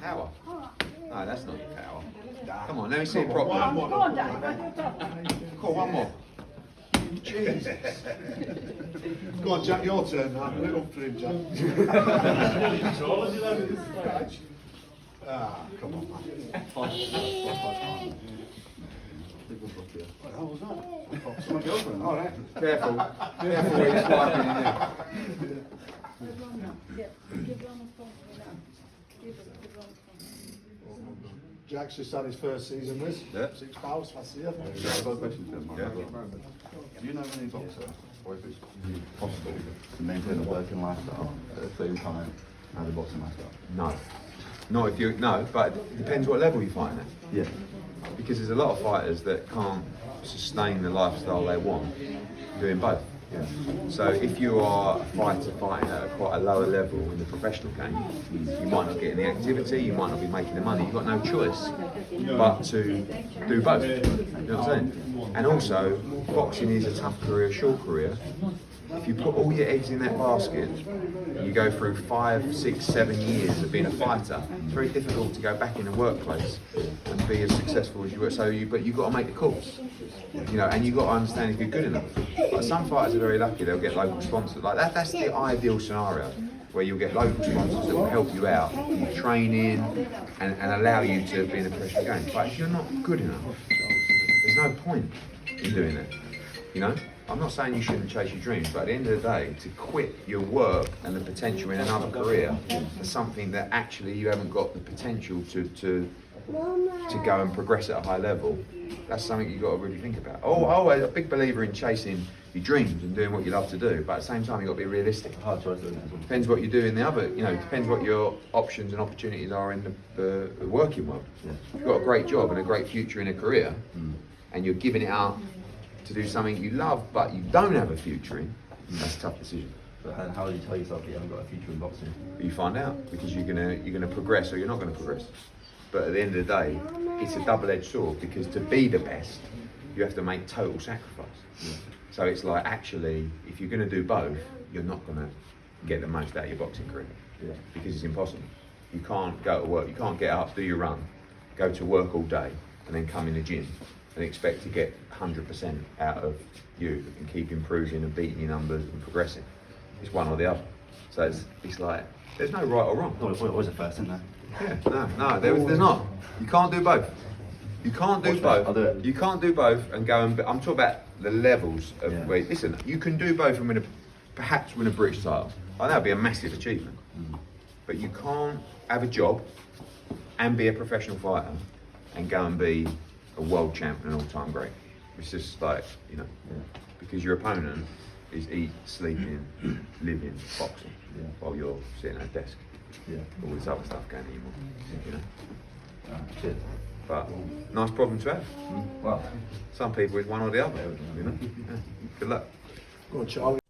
Cower. No, that's not your cower. Come on, let me see it properly. One more. Come on, one more. Jesus. Go on, Jack, your turn now. Put it up for him, Jack. Come on, man. What the hell was that? It's my girlfriend. All right. Careful. Careful where you're swiping in there. Jack's just had his first season with Yeah. 6 pounds, that's the I've got a question for him. Yeah. Do you know any boxer, or if it's possible to maintain a working lifestyle at the same time as a boxing lifestyle? No. Not if you, no, but it depends what level you're fighting at. Yeah. Because there's a lot of fighters that can't sustain the lifestyle they want doing both. Yeah. So if you are a fighter fighting at quite a lower level in the professional game, you might not get any activity, you might not be making the money, you've got no choice but to do both. You know what I'm saying? And also, boxing is a tough career, short career. If you put all your eggs in that basket, you go through 5, 6, 7 years of being a fighter, it's very difficult to go back in the workplace and be as successful as you were. But you've got to make the calls, you know, and you've got to understand if you're good enough. Like some fighters are very lucky; they'll get local sponsors. Like that's the ideal scenario, where you'll get local sponsors that will help you out, in your training, and allow you to be in the professional game. But if you're not good enough, there's no point in doing it. You know. I'm not saying you shouldn't chase your dreams, but at the end of the day, to quit your work and the potential in another career for something that actually you haven't got the potential to go and progress at a high level, that's something you've got to really think about. I'm a big believer in chasing your dreams and doing what you love to do, but at the same time, you've got to be realistic. Hard choice, isn't it? Depends what you do in the other, you know, depends what your options and opportunities are in the working world. Yeah. If you've got a great job and a great future in a career, and you're giving it up to do something you love but you don't have a future in, that's a tough decision. But how do you tell yourself that you haven't got a future in boxing? You find out, because you're gonna progress or you're not gonna progress. But at the end of the day, it's a double-edged sword, because to be the best, you have to make total sacrifice. Yeah. So it's like, actually, if you're gonna do both, you're not gonna get the most out of your boxing career. Yeah. Because it's impossible. You can't go to work, you can't get up, do your run, go to work all day, and then come in the gym and expect to get 100% out of you and keep improving and beating your numbers and progressing. It's one or the other. So it's like, there's no right or wrong. No, it was a first, isn't there? Yeah, no, there's not. You can't do both. You can't do both. I'll do it. You can't do both and go and, I'm talking about the levels of where, listen, you can do both and perhaps win a British title. That would be a massive achievement. But you can't have a job and be a professional fighter and go and be a world champ and an all-time great. It's just like, you know, because your opponent is eat, sleeping, living, boxing, while you're sitting at a desk. Yeah. All this other stuff going anymore, you know. Cheers. But nice problem to have. Well, Some people it's one or the other, you know. Yeah. Good luck. Go on, Charlie.